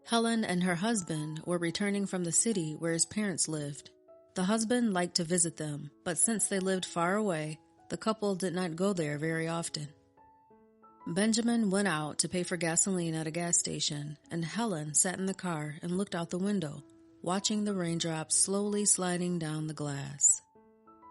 Helen and her husband were returning from the city where his parents lived. The husband liked to visit them, but since they lived far away, the couple did not go there very often. Benjamin went out to pay for gasoline at a gas station, and Helen sat in the car and looked out the window, watching the raindrops slowly sliding down the glass.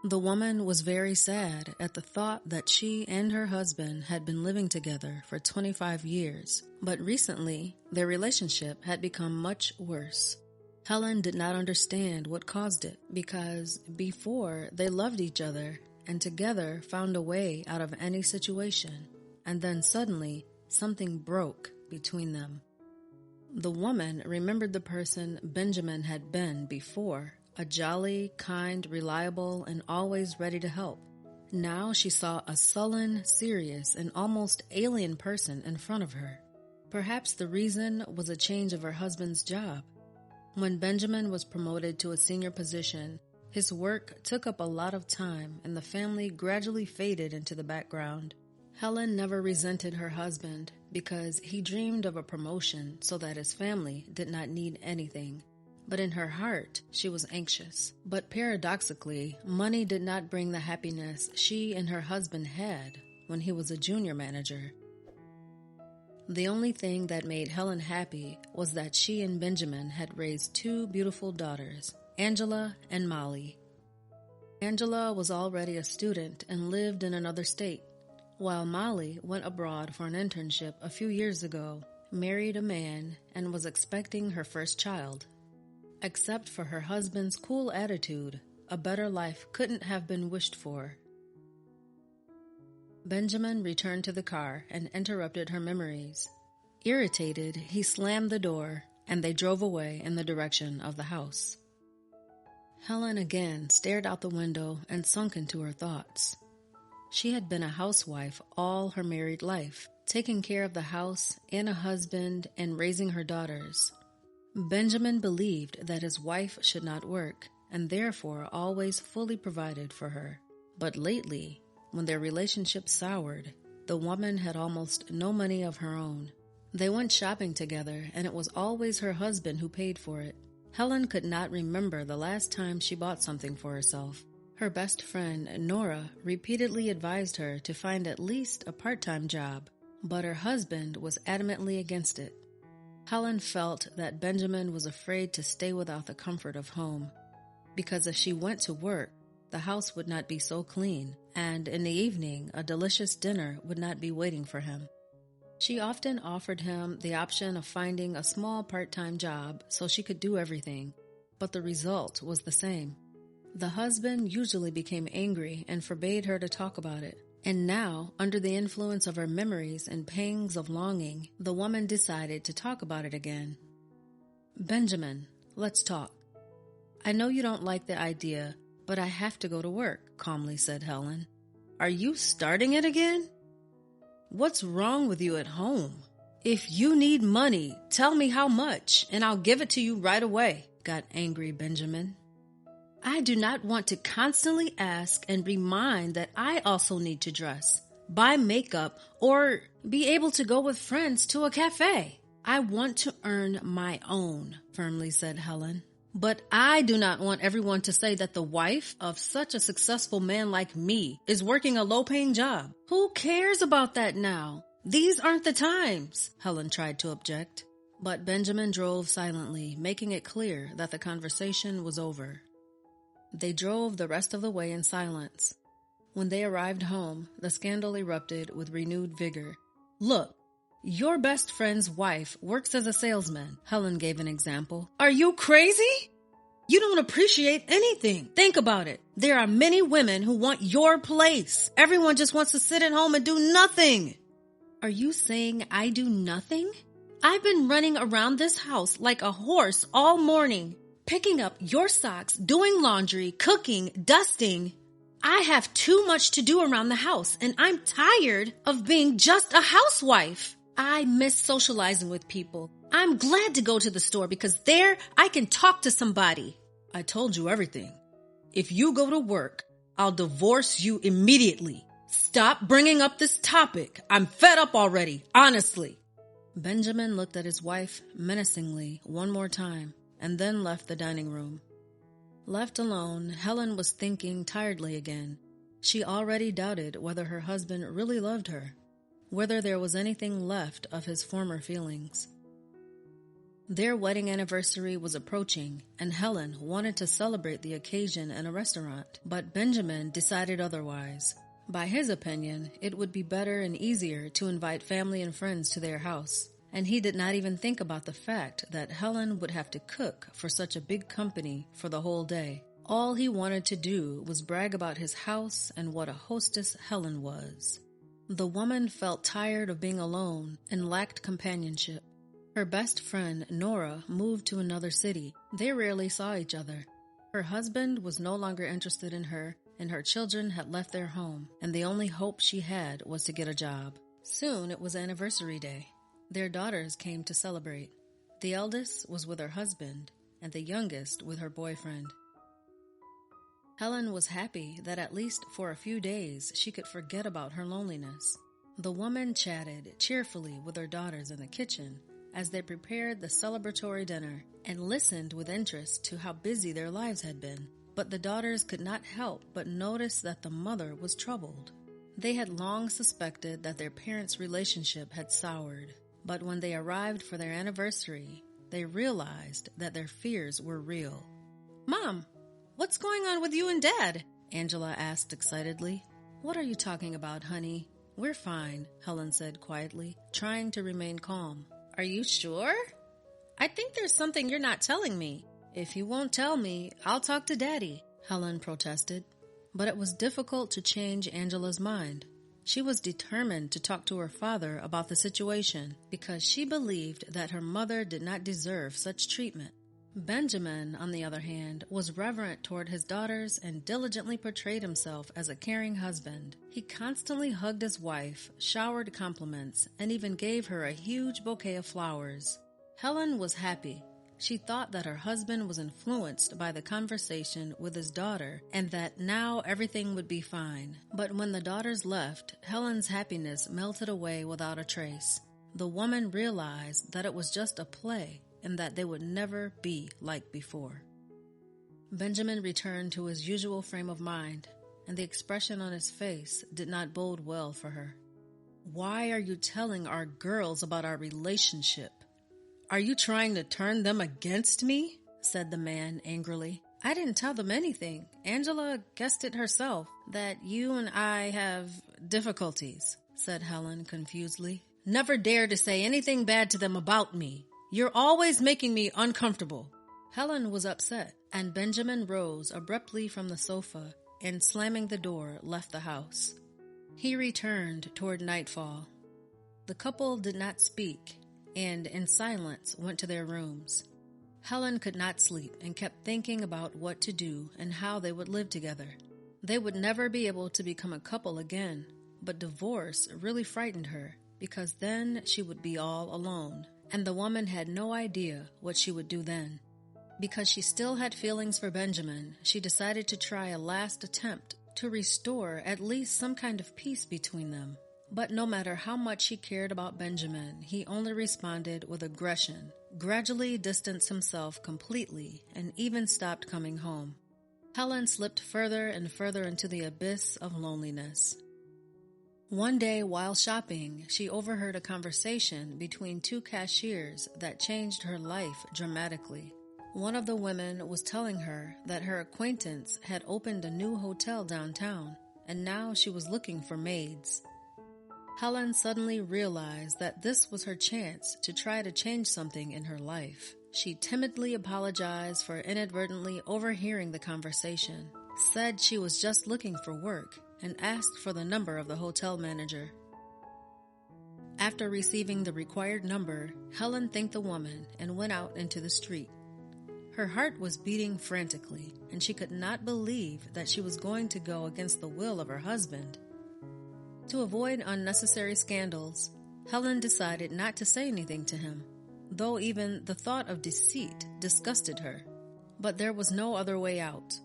The woman was very sad at the thought that she and her husband had been living together for 25 years, but recently their relationship had become much worse. Helen did not understand what caused it, because before they loved each other and together found a way out of any situation, and then suddenly something broke between them. The woman remembered the person Benjamin had been before, a jolly, kind, reliable, and always ready to help. Now she saw a sullen, serious, and almost alien person in front of her. Perhaps the reason was a change of her husband's job. When Benjamin was promoted to a senior position, his work took up a lot of time and the family gradually faded into the background. Helen never resented her husband because he dreamed of a promotion so that his family did not need anything. But in her heart, she was anxious. But paradoxically, money did not bring the happiness she and her husband had when he was a junior manager. The only thing that made Helen happy was that she and Benjamin had raised two beautiful daughters, Angela and Molly. Angela was already a student and lived in another state, while Molly went abroad for an internship a few years ago, married a man, and was expecting her first child. Except for her husband's cool attitude, a better life couldn't have been wished for. Benjamin returned to the car and interrupted her memories. Irritated, he slammed the door, and they drove away in the direction of the house. Helen again stared out the window and sunk into her thoughts. She had been a housewife all her married life, taking care of the house and a husband and raising her daughters. Benjamin believed that his wife should not work, and therefore always fully provided for her. But lately, when their relationship soured, the woman had almost no money of her own. They went shopping together, and it was always her husband who paid for it. Helen could not remember the last time she bought something for herself. Her best friend, Nora, repeatedly advised her to find at least a part-time job, but her husband was adamantly against it. Helen felt that Benjamin was afraid to stay without the comfort of home, because if she went to work, the house would not be so clean, and in the evening, a delicious dinner would not be waiting for him. She often offered him the option of finding a small part-time job so she could do everything, but the result was the same. The husband usually became angry and forbade her to talk about it. And now, under the influence of her memories and pangs of longing, the woman decided to talk about it again. "Benjamin, let's talk. I know you don't like the idea, but I have to go to work," calmly said Helen. "Are you starting it again? What's wrong with you at home? If you need money, tell me how much, and I'll give it to you right away," got angry Benjamin. "I do not want to constantly ask and remind that I also need to dress, buy makeup, or be able to go with friends to a cafe. I want to earn my own," firmly said Helen. "But I do not want everyone to say that the wife of such a successful man like me is working a low-paying job. Who cares about that now? These aren't the times," Helen tried to object. But Benjamin drove silently, making it clear that the conversation was over. They drove the rest of the way in silence. When they arrived home, the scandal erupted with renewed vigor. "Look, your best friend's wife works as a salesman," Helen gave an example. "Are you crazy? You don't appreciate anything. Think about it. There are many women who want your place. Everyone just wants to sit at home and do nothing." "Are you saying I do nothing? I've been running around this house like a horse all morning, picking up your socks, doing laundry, cooking, dusting. I have too much to do around the house, and I'm tired of being just a housewife. I miss socializing with people. I'm glad to go to the store because there I can talk to somebody." "I told you everything. If you go to work, I'll divorce you immediately. Stop bringing up this topic. I'm fed up already, honestly." Benjamin looked at his wife menacingly one more time and then left the dining room. Left alone, Helen was thinking tiredly again. She already doubted whether her husband really loved her, whether there was anything left of his former feelings. Their wedding anniversary was approaching, and Helen wanted to celebrate the occasion in a restaurant, but Benjamin decided otherwise. By his opinion, it would be better and easier to invite family and friends to their house, and he did not even think about the fact that Helen would have to cook for such a big company for the whole day. All he wanted to do was brag about his house and what a hostess Helen was. The woman felt tired of being alone and lacked companionship. Her best friend, Nora, moved to another city. They rarely saw each other. Her husband was no longer interested in her, and her children had left their home, and the only hope she had was to get a job. Soon it was anniversary day. Their daughters came to celebrate. The eldest was with her husband, and the youngest with her boyfriend. Helen was happy that at least for a few days she could forget about her loneliness. The woman chatted cheerfully with her daughters in the kitchen as they prepared the celebratory dinner and listened with interest to how busy their lives had been. But the daughters could not help but notice that the mother was troubled. They had long suspected that their parents' relationship had soured, but when they arrived for their anniversary, they realized that their fears were real. "Mom, what's going on with you and Dad?" Angela asked excitedly. "What are you talking about, honey? We're fine," Helen said quietly, trying to remain calm. "Are you sure? I think there's something you're not telling me." "If you won't tell me, I'll talk to Daddy," Helen protested. But it was difficult to change Angela's mind. She was determined to talk to her father about the situation because she believed that her mother did not deserve such treatment. Benjamin, on the other hand, was reverent toward his daughters and diligently portrayed himself as a caring husband. He constantly hugged his wife, showered compliments, and even gave her a huge bouquet of flowers. Helen was happy. She thought that her husband was influenced by the conversation with his daughter and that now everything would be fine. But when the daughters left, Helen's happiness melted away without a trace. The woman realized that it was just a play and that they would never be like before. Benjamin returned to his usual frame of mind, and the expression on his face did not bode well for her. "Why are you telling our girls about our relationship? Are you trying to turn them against me?" said the man angrily. "I didn't tell them anything. Angela guessed it herself, that you and I have difficulties," said Helen confusedly. "Never dare to say anything bad to them about me. You're always making me uncomfortable." Helen was upset, and Benjamin rose abruptly from the sofa and, slamming the door, left the house. He returned toward nightfall. The couple did not speak, and in silence went to their rooms. Helen could not sleep and kept thinking about what to do and how they would live together. They would never be able to become a couple again, but divorce really frightened her because then she would be all alone, and the woman had no idea what she would do then. Because she still had feelings for Benjamin, she decided to try a last attempt to restore at least some kind of peace between them. But no matter how much she cared about Benjamin, he only responded with aggression, gradually distanced himself completely, and even stopped coming home. Helen slipped further and further into the abyss of loneliness. One day while shopping, she overheard a conversation between two cashiers that changed her life dramatically. One of the women was telling her that her acquaintance had opened a new hotel downtown, and now she was looking for maids. Helen suddenly realized that this was her chance to try to change something in her life. She timidly apologized for inadvertently overhearing the conversation, said she was just looking for work, and asked for the number of the hotel manager. After receiving the required number, Helen thanked the woman and went out into the street. Her heart was beating frantically, and she could not believe that she was going to go against the will of her husband. To avoid unnecessary scandals, Helen decided not to say anything to him, though even the thought of deceit disgusted her. But there was no other way out.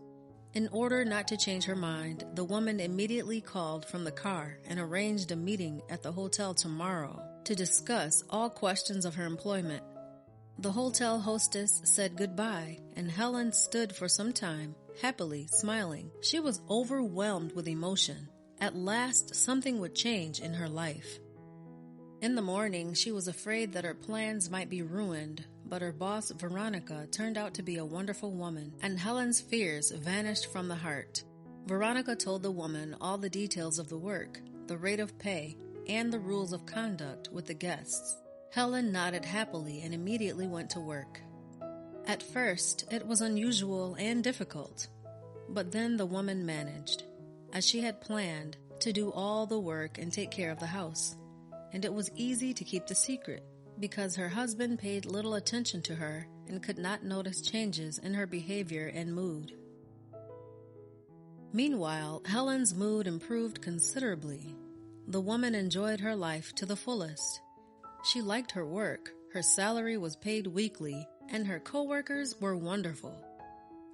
In order not to change her mind, the woman immediately called from the car and arranged a meeting at the hotel tomorrow. to discuss all questions of her employment. The hotel hostess said goodbye, and Helen stood for some time, happily smiling. She was overwhelmed with emotion. At last, something would change in her life. In the morning, she was afraid that her plans might be ruined, but her boss, Veronica, turned out to be a wonderful woman, and Helen's fears vanished from the heart. Veronica told the woman all the details of the work, the rate of pay, and the rules of conduct with the guests. Helen nodded happily and immediately went to work. At first, it was unusual and difficult, but then the woman managed, as she had planned, to do all the work and take care of the house. And it was easy to keep the secret, because her husband paid little attention to her and could not notice changes in her behavior and mood. Meanwhile, Helen's mood improved considerably. The woman enjoyed her life to the fullest. She liked her work, her salary was paid weekly, and her co-workers were wonderful.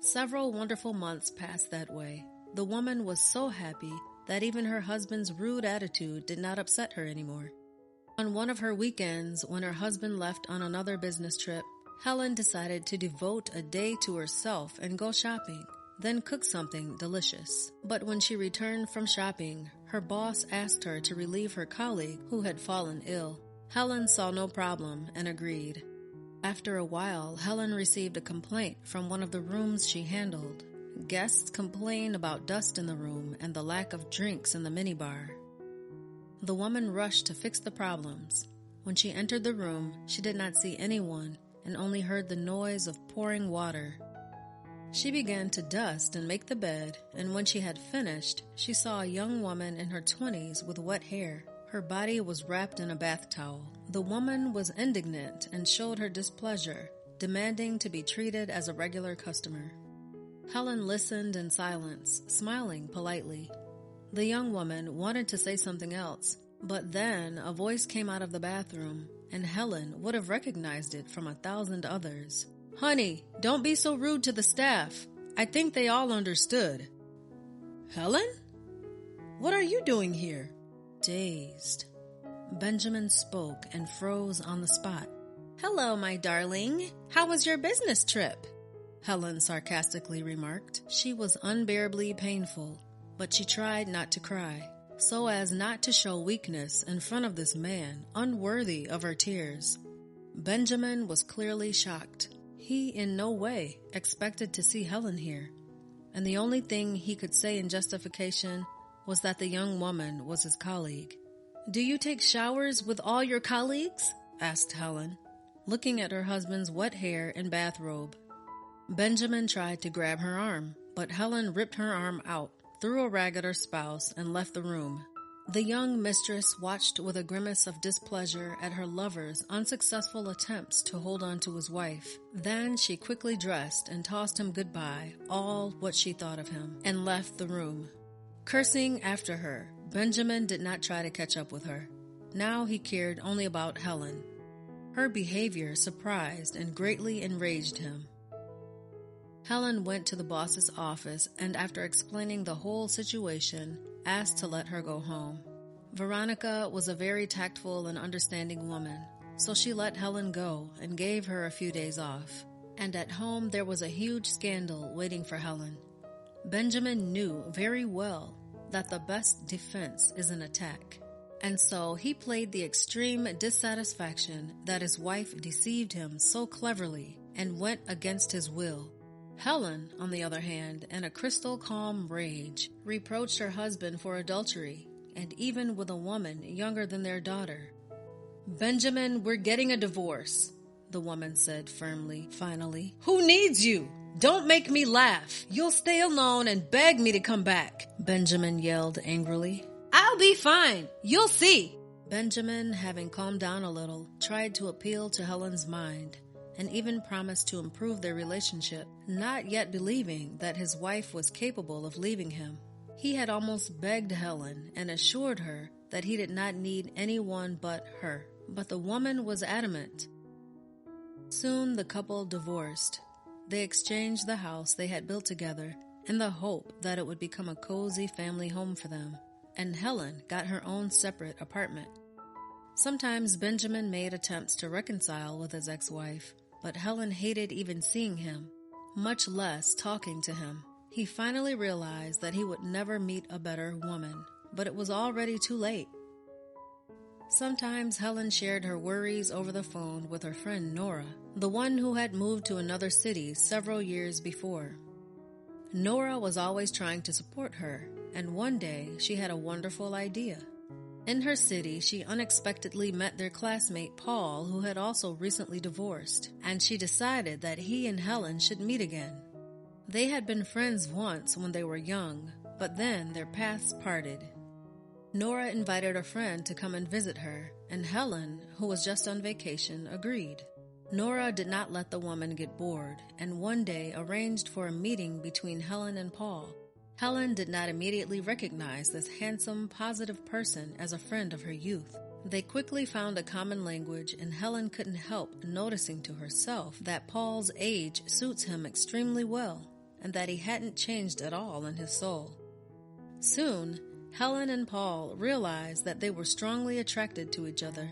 Several wonderful months passed that way. The woman was so happy that even her husband's rude attitude did not upset her anymore. On one of her weekends, when her husband left on another business trip, Helen decided to devote a day to herself and go shopping, then cook something delicious. But when she returned from shopping, her boss asked her to relieve her colleague who had fallen ill. Helen saw no problem and agreed. After a while, Helen received a complaint from one of the rooms she handled. Guests complained about dust in the room and the lack of drinks in the minibar. The woman rushed to fix the problems. When she entered the room, she did not see anyone and only heard the noise of pouring water. She began to dust and make the bed, and when she had finished, she saw a young woman in her 20s with wet hair. Her body was wrapped in a bath towel. The woman was indignant and showed her displeasure, demanding to be treated as a regular customer. Helen listened in silence, smiling politely. The young woman wanted to say something else, but then a voice came out of the bathroom, and Helen would have recognized it from 1,000 others. "Honey, don't be so rude to the staff. I think they all understood." "Helen? What are you doing here?" Dazed, Benjamin spoke and froze on the spot. "Hello, my darling. How was your business trip?" Helen sarcastically remarked. She was unbearably painful, but she tried not to cry, so as not to show weakness in front of this man, unworthy of her tears. Benjamin was clearly shocked. He in no way expected to see Helen here, and the only thing he could say in justification was that the young woman was his colleague. "Do you take showers with all your colleagues?" asked Helen, looking at her husband's wet hair and bathrobe. Benjamin tried to grab her arm, but Helen ripped her arm out, threw a rag at her spouse, and left the room. The young mistress watched with a grimace of displeasure at her lover's unsuccessful attempts to hold on to his wife. Then she quickly dressed and tossed him goodbye, all what she thought of him, and left the room. Cursing after her, Benjamin did not try to catch up with her. Now he cared only about Helen. Her behavior surprised and greatly enraged him. Helen went to the boss's office and, after explaining the whole situation, asked to let her go home. Veronica was a very tactful and understanding woman, so she let Helen go and gave her a few days off. And at home there was a huge scandal waiting for Helen. Benjamin knew very well that the best defense is an attack, and so he played the extreme dissatisfaction that his wife deceived him so cleverly and went against his will. Helen, on the other hand, in a crystal calm rage, reproached her husband for adultery, and even with a woman younger than their daughter. "Benjamin, we're getting a divorce," the woman said firmly, finally. "Who needs you? Don't make me laugh. You'll stay alone and beg me to come back," Benjamin yelled angrily. "I'll be fine. You'll see." Benjamin, having calmed down a little, tried to appeal to Helen's mind, and even promised to improve their relationship, not yet believing that his wife was capable of leaving him. He had almost begged Helen and assured her that he did not need anyone but her, but the woman was adamant. Soon the couple divorced. They exchanged the house they had built together in the hope that it would become a cozy family home for them, and Helen got her own separate apartment. Sometimes Benjamin made attempts to reconcile with his ex-wife, but Helen hated even seeing him, much less talking to him. He finally realized that he would never meet a better woman, but it was already too late. Sometimes Helen shared her worries over the phone with her friend Nora, the one who had moved to another city several years before. Nora was always trying to support her, and one day she had a wonderful idea. In her city, she unexpectedly met their classmate Paul, who had also recently divorced, and she decided that he and Helen should meet again. They had been friends once when they were young, but then their paths parted. Nora invited a friend to come and visit her, and Helen, who was just on vacation, agreed. Nora did not let the woman get bored, and one day arranged for a meeting between Helen and Paul. Helen did not immediately recognize this handsome, positive person as a friend of her youth. They quickly found a common language, and Helen couldn't help noticing to herself that Paul's age suits him extremely well, and that he hadn't changed at all in his soul. Soon, Helen and Paul realized that they were strongly attracted to each other.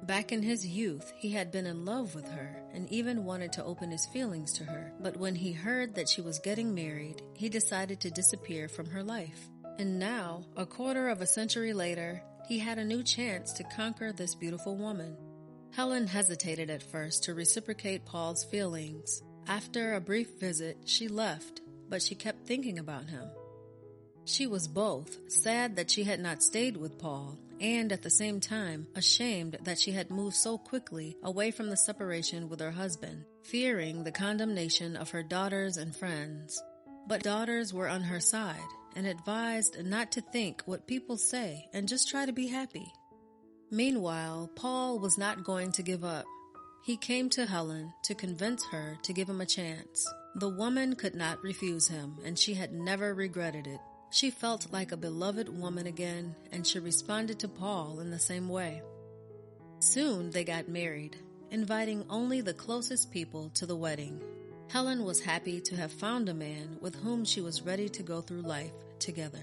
Back in his youth, he had been in love with her and even wanted to open his feelings to her, but when he heard that she was getting married, he decided to disappear from her life. And now, a quarter of a century later, he had a new chance to conquer this beautiful woman. Helen hesitated at first to reciprocate Paul's feelings. After a brief visit, she left, but she kept thinking about him. She was both sad that she had not stayed with Paul, and at the same time ashamed that she had moved so quickly away from the separation with her husband, fearing the condemnation of her daughters and friends. But daughters were on her side and advised not to think what people say and just try to be happy. Meanwhile, Paul was not going to give up. He came to Helen to convince her to give him a chance. The woman could not refuse him, and she had never regretted it. She felt like a beloved woman again, and she responded to Paul in the same way. Soon they got married, inviting only the closest people to the wedding. Helen was happy to have found a man with whom she was ready to go through life together.